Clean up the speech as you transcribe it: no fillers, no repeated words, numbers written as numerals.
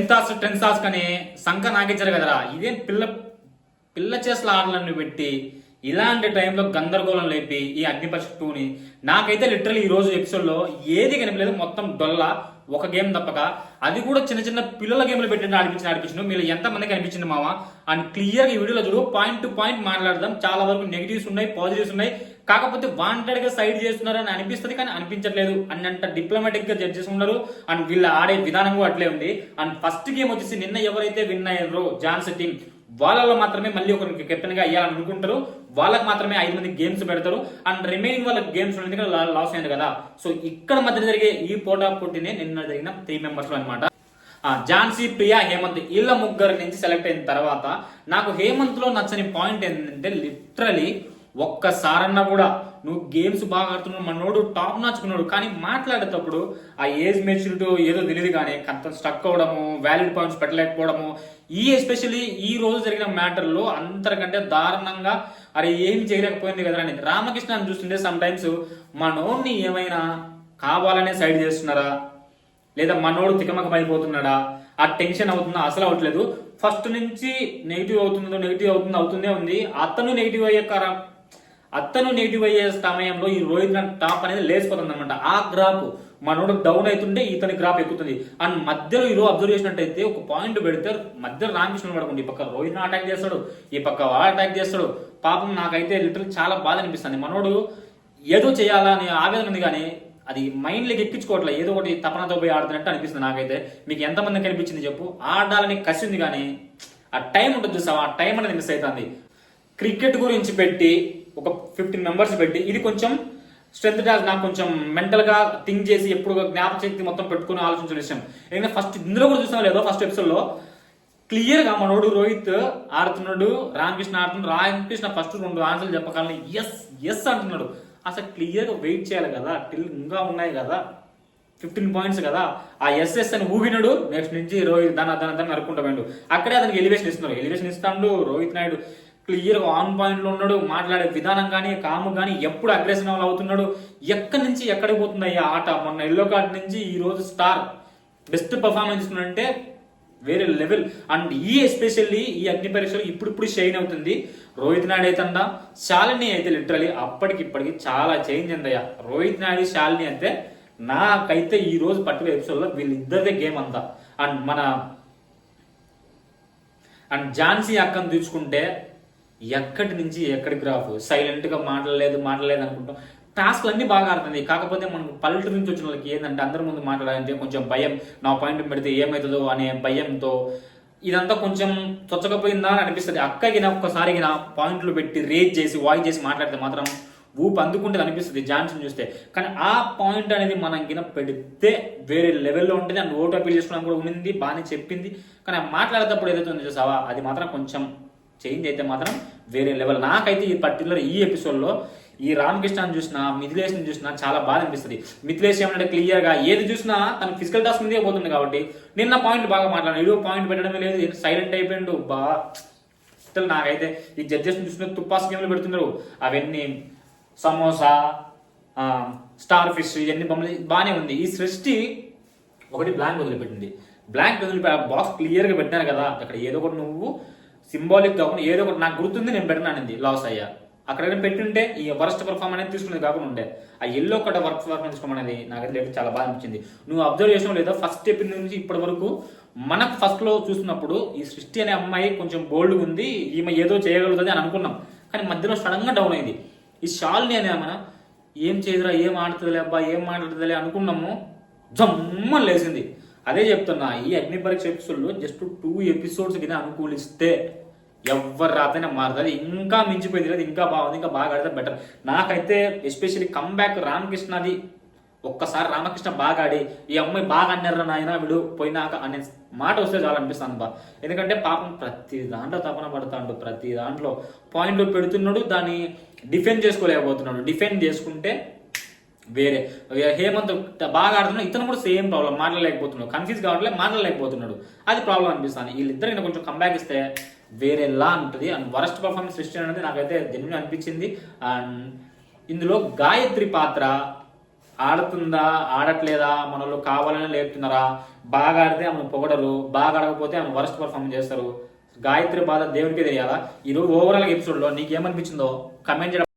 Ten task అని సంఖ నాకిచ్చారు కదరా. ఇదేం పిల్ల పిల్ల చేసల ఆటలను పెట్టి ఇలాంటి టైంలో గందరగోళం లేపి ఈ అగ్నిపరీక్ష 2ని నాకైతే లిటరల్లీ ఈ రోజు ఎపిసోడ్లో ఏది కనిపించలేదు. మొత్తం డొల్ల ఒక గేమ్ తప్పక, అది కూడా చిన్న చిన్న పిల్లల గేమ్లు పెట్టి ఆడిపించిన మీరు ఎంతమంది కనిపించింది మావా. అండ్ క్లియర్గా ఈ వీడియోలో చూడు, పాయింట్ టు పాయింట్ మాట్లాడదాం. చాలా వరకు నెగిటివ్స్ ఉన్నాయి, పాజిటివ్స్ ఉన్నాయి. కాకపోతే వాంటెడ్ గా సైడ్ చేస్తున్నారని అనిపిస్తుంది, కానీ అనిపించట్లేదు అన్నంత డిప్లొమాటిక్ గా జడ్జెస్ ఉన్నారు. అండ్ వీళ్ళు ఆడే విధానం కూడా అట్లే ఉంది. అండ్ ఫస్ట్ గేమ్ వచ్చేసి నిన్న ఎవరైతే విన్ అయ్యారో జాన్స్ టీం, వాళ్ళలో మాత్రమే మళ్ళీ ఒకరికి కెప్టెన్ గా అయ్యాలని అనుకుంటారు. వాళ్ళకి మాత్రమే 5 మంది గేమ్స్ పెడతారు. అండ్ రిమైనింగ్ వాళ్ళకి గేమ్స్ లాస్ అయింది కదా. సో ఇక్కడ మధ్య జరిగే ఈ పోటాపోటీనే నిన్న జరిగిన 3 మెంబర్స్ లో అనమాట. ఝాన్సీ, ప్రియా, హేమంత్ వీళ్ళ ముగ్గురు నుంచి సెలెక్ట్ అయిన తర్వాత నాకు హేమంత్ లో నచ్చని పాయింట్ ఏంటంటే లిటరలీ ఒక్కసారన్నా కూడా నువ్వు గేమ్స్ బాగా ఆడుతున్నావు, మనోడు టాప్ నాచుకున్నాడు, కానీ మాట్లాడేటప్పుడు ఆ ఏజ్ మెచ్యూరిటీ ఏదో తెలియదు, కానీ కొంత స్టక్ అవడము, వ్యాలిడ్ పాయింట్స్ పెట్టలేకపోవడము, ఈ ఎస్పెషల్లీ ఈ రోజు జరిగిన మ్యాటర్లో అంతకంటే దారుణంగా అరే ఏం చేయలేకపోయింది కదా అని రామకృష్ణ అని చూస్తుంటే సమ్ టైమ్స్ మనోడిని ఏమైనా కావాలనే సైడ్ చేస్తున్నారా, లేదా మనోడు తికమకం అయిపోతున్నాడా, ఆ టెన్షన్ అవుతుందా, అసలు అవట్లేదు. ఫస్ట్ నుంచి నెగిటివ్ అవుతుందే ఉంది. అతను నెగిటివ్ అయ్యే సమయంలో ఈ రోహిత్ టాప్ అనేది లేచిపోతుంది అనమాట. ఆ గ్రాఫ్ మనోడు డౌన్ అవుతుంటే ఇతని గ్రాఫ్ ఎక్కుతుంది. అండ్ మధ్యలో ఈరోజు అబ్జర్వ్ చేసినట్టయితే ఒక పాయింట్ పెడితే మధ్యలో రామకృష్ణ పడుకుంటే ఈ పక్క రోహిత్ అటాక్ చేస్తాడు, ఈ పక్క వాడు అటాక్ చేస్తాడు. పాపం నాకైతే లిటరల్ చాలా బాధ అనిపిస్తుంది. మనోడు ఏదో చేయాలా అనే ఆవేదన ఉంది, కానీ అది మైండ్లోకి ఎక్కించుకోవట్లేదు. ఏదో ఒకటి తపనతో పోయి ఆడుతున్నట్టు అనిపిస్తుంది నాకైతే. మీకు ఎంతమంది కనిపించింది చెప్పు? ఆడాలని కసి ఉంది, కానీ ఆ టైం ఉంటుంది చూసావా, ఆ టైం అనేది మిస్ అవుతుంది. క్రికెట్ గురించి పెట్టి ఒక 15 మెంబర్స్ పెట్టి ఇది కొంచెం స్ట్రెంత్ టాస్క్, నాకు కొంచెం మెంటల్ గా థింక్ చేసి ఎప్పుడు జ్ఞాపక శక్తి మొత్తం పెట్టుకుని ఆలోచించిన విషయం. ఎందుకంటే ఫస్ట్ ఇందులో కూడా చూసినా లేదో ఫస్ట్ ఎపిసోడ్ లో క్లియర్ గా మనోడు రోహిత్ ఆడుతున్నాడు, రామకృష్ణ ఆడుతున్నాడు. రామకృష్ణ ఫస్ట్ 2 ఆన్సర్లు చెప్పకాలని ఎస్ అంటున్నాడు. అసలు క్లియర్ గా వెయిట్ చేయాలి కదా, టిల్ ఇంకా ఉన్నాయి కదా 15 పాయింట్స్ కదా. ఆ ఎస్ఎస్ అని ఊగినాడు, నెక్స్ట్ నుంచి రోహిత్ దాన్ని నరుకుంటా పోయిండు. అక్కడే అతనికి ఎలివేషన్ ఇస్తున్నారు, ఎలివేషన్ ఇస్తాడు. రోహిత్ నాయుడు క్లియర్ గా ఆన్ పాయింట్ లో ఉన్నాడు, మాట్లాడే విధానం కానీ కాము కానీ ఎప్పుడు అగ్రెసివ్ అవుతున్నాడు. ఎక్కడి నుంచి ఎక్కడికి పోతుంది అయ్యా ఆట. మొన్న ఎల్లో కార్డ్ నుంచి ఈ రోజు స్టార్ బెస్ట్ పర్ఫార్మెన్స్ ఇస్తున్నాడంటే వేరే లెవెల్. అండ్ ఈ ఎస్పెషల్లీ ఈ అగ్ని పరీక్షలు ఇప్పుడు షైన్ అవుతుంది. రోహిత్ నాయుడు అయితే శాలిని అయితే లిటరలీ అప్పటికిప్పటికి చాలా చేంజ్ అయిందయ్యా. రోహిత్ నాయుడు శాలిని అయితే నాకైతే ఈ రోజు పర్టికులర్ ఎపిసోడ్ లో వీళ్ళిద్దరిదే గేమ్ అంతా. అండ్ ఝాన్సీ అక్కను తీసుకుంటే ఎక్కడి నుంచి ఎక్కడి గ్రాఫ్, సైలెంట్ గా మాట్లాడలేదు అనుకుంటాం. టాస్క్లు అన్ని బాగా ఆడుతుంది. కాకపోతే మనకు పల్లెటూరు నుంచి వచ్చిన వాళ్ళకి ఏంటంటే అందరి ముందు మాట్లాడాలంటే కొంచెం భయం, నా పాయింట్ పెడితే ఏమవుతుందో అనే భయంతో ఇదంతా కొంచెం చొచ్చకపోయిందా అని అనిపిస్తుంది. అక్కకి ఒక్కసారి పాయింట్లు పెట్టి రేజ్ చేసి వాయిస్ చేసి మాట్లాడితే మాత్రం ఊపు అందుకుంటే అనిపిస్తుంది ఝాన్సీని చూస్తే. కానీ ఆ పాయింట్ అనేది మనం పెడితే వేరే లెవెల్లో ఉంటుంది. అండ్ ఓటు అప్పీల్ చేసుకోవడం కూడా ఉంది, బాగానే చెప్పింది. కానీ మాట్లాడేటప్పుడు ఏదైతే ఉందో చూసావా, అది మాత్రం కొంచెం చేంజ్ అయితే మాత్రం వేరే లెవెల్. నాకైతే ఈ పర్టికులర్ ఈ ఎపిసోడ్లో ఈ రామకృష్ణని చూసినా, మిథిలేష్ని చూసినా చాలా బాధ అనిపిస్తుంది. మిథిలేష్ ఏమంటే క్లియర్గా ఏది చూసినా తన ఫిజికల్ టాస్క్ మీదే పోతుంది కాబట్టి నిన్న పాయింట్ బాగా మాట్లాడాను, ఇదో పాయింట్ పెట్టడమే లేదు, సైలెంట్ అయిపోయిండు. అసలు నాకైతే ఈ జడ్జెస్ని చూసిన తుప్పాస్ గేమ్లు పెడుతున్నారు. అవన్నీ సమోసా, స్టార్ ఫిష్, ఇవన్నీ బొమ్మలు బాగానే ఉంది. ఈ సృష్టి ఒకటి బ్లాంక్ వదిలిపెట్టింది. బ్లాంక్ వదిలిపెట్టి బాక్స్ క్లియర్గా పెట్టినారు కదా, అక్కడ ఏదో ఒకటి నువ్వు సింబాలిక్ కాకుండా ఏదో ఒకటి నాకు గుర్తుంది నేను పెట్టినానండి, లాస్ అయ్యా. అక్కడ పెట్టుంటే ఈ వరస్ట్ పర్ఫార్మెన్స్ అనేది తీసుకునేది కాకుండా ఉండే. ఆ ఎల్లో కట్ట వర్క్ పర్ఫార్మెన్స్ తీసుకోమనేది నాకైతే చాలా బాగా అనిపించింది. నువ్వు అబ్జర్వ్ చేసిన లేదా ఫస్ట్ ఎపిసోడ్ నుంచి ఇప్పటి వరకు మనకు ఫస్ట్ లో చూసినప్పుడు ఈ సృష్టి అనే అమ్మాయి కొంచెం బోల్డ్గా ఉంది, ఈమె ఏదో చేయగలుగుతుంది అని అనుకున్నాం. కానీ మధ్యలో సడన్ గా డౌన్ అయింది. ఈ శాలిని అనే మన ఏం చేయదురా, ఏం ఆడుతుందిలే అబ్బా, ఏం మాట్లాడుతుందిలే అనుకున్నాము, జమ్మని లేసింది. అదే చెప్తున్నా, ఈ అగ్ని పరీక్ష ఎపిసోడ్లో జస్ట్ 2 ఎపిసోడ్స్ కింద అనుకూలిస్తే ఎవరు రాతైనా మారుతుంది. ఇంకా మించిపోయింది లేదు, ఇంకా బాగుంది, ఇంకా బాగా ఆడితే బెటర్. నాకైతే ఎస్పెషల్లీ కమ్బ్యాక్ రామకృష్ణది. ఒక్కసారి రామకృష్ణ బాగా ఆడి ఈ అమ్మాయి బాగా అన్నారా నాయన వీడు పోయినాక అనే మాట వస్తే చాలా అనిపిస్తుంది బా. ఎందుకంటే పాపం ప్రతి దాంట్లో తపన పడతాడు, ప్రతి దాంట్లో పాయింట్లు పెడుతున్నాడు, దాన్ని డిఫెండ్ చేసుకోలేకపోతున్నాడు. డిఫెండ్ చేసుకుంటే వేరే హేమంత్ బాగా ఆడుతున్నాడు, ఇతను కూడా సేమ్ ప్రాబ్లం, మాట్లాడలేకపోతున్నాడు, కన్ఫ్యూజ్ కావట్లేదు, మాట్లాడలేకపోతున్నాడు. అది ప్రాబ్లం అనిపిస్తుంది. వీళ్ళిద్దరు కొంచెం కంబ్యాక్ ఇస్తే వేరేలా ఉంటుంది. అండ్ వరస్ట్ పర్ఫార్మెన్స్ సృష్టి అనేది నాకైతే జెన్యూన్ అనిపించింది. అండ్ ఇందులో గాయత్రి పాత్ర ఆడుతుందా ఆడట్లేదా, మన వాళ్ళు కావాలని లేపుతున్నారా, బాగా ఆడితే ఆమెను పొగడరు, బాగా ఆడకపోతే ఆమె వరస్ట్ పర్ఫార్మెన్స్ చేస్తారు. గాయత్రి బాధ దేవుడికే తెలియాలా. ఈరోజు ఓవరాల్ ఎపిసోడ్లో నీకేమనిపించిందో కమెంట్ చేయడం